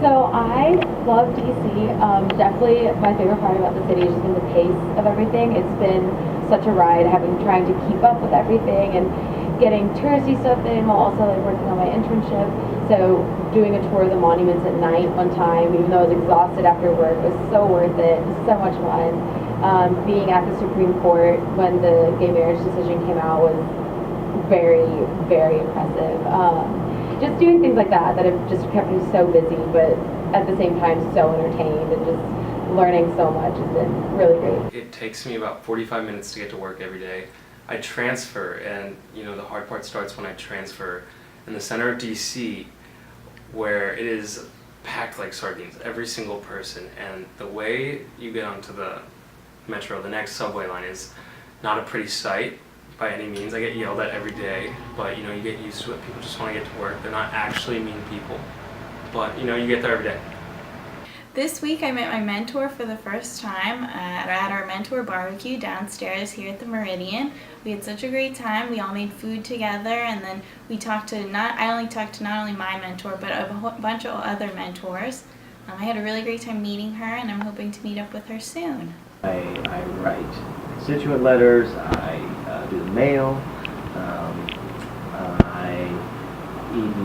So I love DC. Definitely my favorite part about the city has just been the pace of everything. It's been such a ride trying to keep up with everything and getting touristy stuff in while also like working on my internship. So doing a tour of the monuments at night one time, even though I was exhausted after work, was so worth it. It was so much fun. Being at the Supreme Court when the gay marriage decision came out was very, very impressive. Just doing things like that have just kept me so busy, but at the same time so entertained and just learning so much has been really great. It takes me about 45 minutes to get to work every day. I transfer, and the hard part starts when I transfer in the center of DC, where it is packed like sardines, every single person, and the way you get onto the metro, the next subway line, is not a pretty sight by any means. I get yelled at every day, but you get used to it. People just want to get to work. They're not actually mean people, but you get there every day. This week I met my mentor for the first time at our mentor barbecue downstairs here at the Meridian. We had such a great time. We all made food together, and then we talked to I only talked to not only my mentor but a bunch of other mentors. I had a really great time meeting her, and I'm hoping to meet up with her soon. I write constituent letters, I do the mail, I eat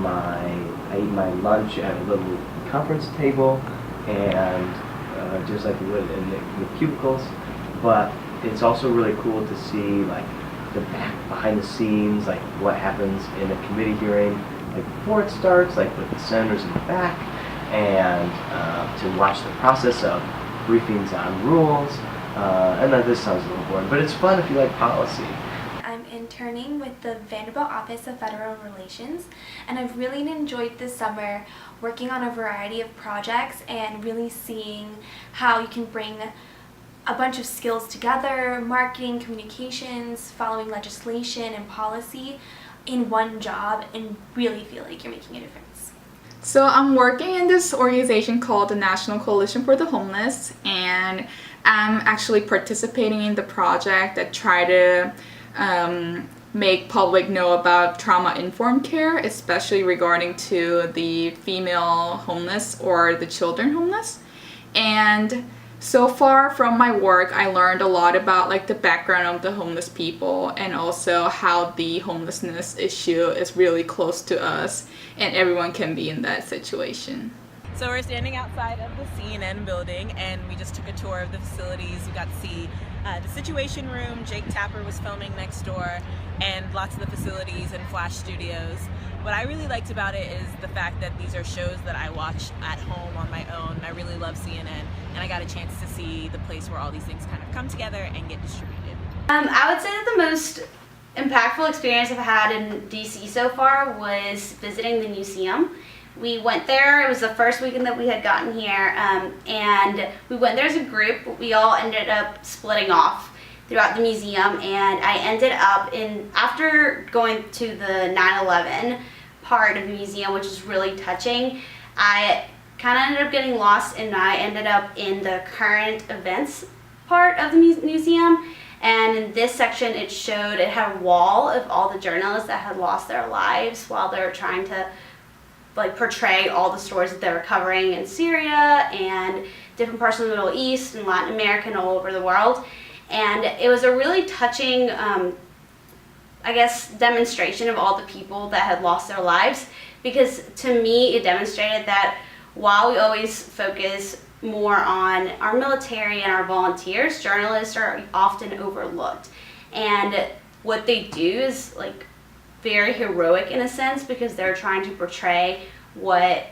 my lunch at a little conference table, and just like you would in the cubicles. But it's also really cool to see like the behind the scenes, like what happens in a committee hearing, like before it starts, like with the senators in the back, and to watch the process of briefings on rules. And that this sounds a little boring, but it's fun if you like policy. I'm interning with the Vanderbilt Office of Federal Relations, and I've really enjoyed this summer working on a variety of projects and really seeing how you can bring a bunch of skills together, marketing, communications, following legislation and policy in one job and really feel like you're making a difference. So I'm working in this organization called the National Coalition for the Homeless, and I'm actually participating in the project that try to make public know about trauma-informed care, especially regarding to the female homeless or the children homeless. And so far from my work, I learned a lot about like the background of the homeless people, and also how the homelessness issue is really close to us and everyone can be in that situation. So we're standing outside of the CNN building, and we just took a tour of the facilities. We got to see the Situation Room. Jake Tapper was filming next door, and lots of the facilities and Flash Studios. What I really liked about it is the fact that these are shows that I watch at home on my own. I really love CNN, and I got a chance to see the place where all these things kind of come together and get distributed. I would say that the most impactful experience I've had in DC so far was visiting the museum. We went there, it was the first weekend that we had gotten here, and we went there as a group, but we all ended up splitting off throughout the museum, and I ended up after going to the 9/11 part of the museum, which is really touching, I kind of ended up getting lost, and I ended up in the current events part of the museum. And in this section, it had a wall of all the journalists that had lost their lives while they were trying to like portray all the stories that they were covering in Syria and different parts of the Middle East and Latin America and all over the world. And it was a really touching, I guess, demonstration of all the people that had lost their lives, because to me it demonstrated that while we always focus more on our military and our volunteers, journalists are often overlooked. And what they do is like very heroic in a sense, because they're trying to portray what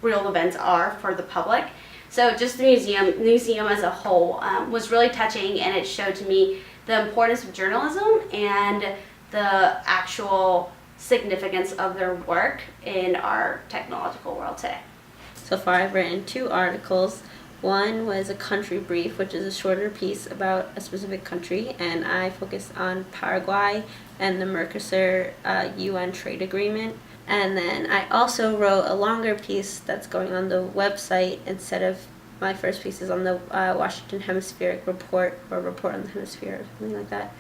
real events are for the public. So just the museum as a whole was really touching, and it showed to me the importance of journalism and the actual significance of their work in our technological world today. So far I've written 2 articles. One was a country brief, which is a shorter piece about a specific country, and I focused on Paraguay and the Mercosur UN trade agreement. And then I also wrote a longer piece that's going on the website instead of my first piece is on the Washington Hemispheric Report, or Report on the Hemisphere, or something like that.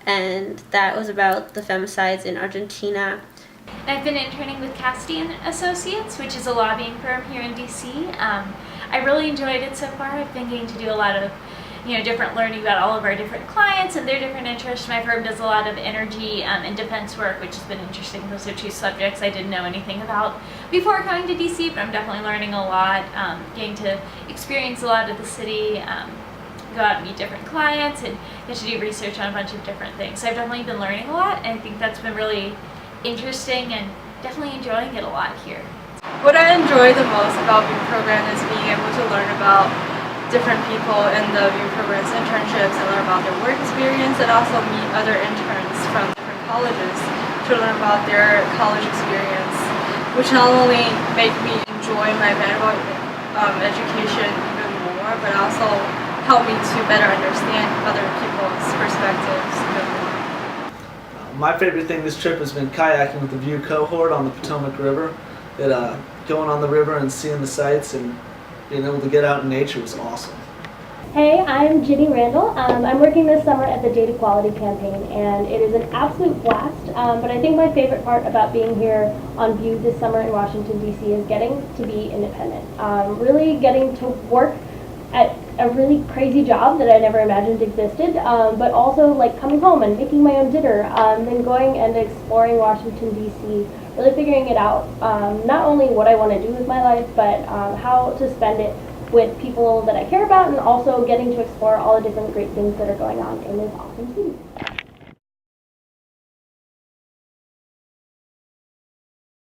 And that was about the femicides in Argentina And I've been interning with Cassidy and Associates, which is a lobbying firm here in DC. I really enjoyed it so far. I've been getting to do a lot of different learning about all of our different clients and their different interests. My firm does a lot of energy and defense work, which has been interesting. Those are two subjects I didn't know anything about before coming to DC, but I'm definitely learning a lot, getting to experience a lot of the city, go out and meet different clients, and get to do research on a bunch of different things. So I've definitely been learning a lot, and I think that's been really interesting and definitely enjoying it a lot here. What I enjoy the most about VIEW program is being able to learn about different people in the VIEW program's internships and learn about their work experience, and also meet other interns from different colleges to learn about their college experience, which not only make me enjoy my Vanderbilt education even more, but also help me to better understand other people's perspectives even more. My favorite thing this trip has been kayaking with the VIEW cohort on the Potomac River. Going on the river and seeing the sights and being able to get out in nature was awesome. Hey, I'm Ginny Randall. I'm working this summer at the Data Quality Campaign, and it is an absolute blast. But I think my favorite part about being here on VIEW this summer in Washington, D.C. is getting to be independent. Really getting to work at a really crazy job that I never imagined existed, but also like coming home and making my own dinner, then going and exploring Washington, D.C., really figuring it out, not only what I want to do with my life, but how to spend it with people that I care about, and also getting to explore all the different great things that are going on in this awesome city.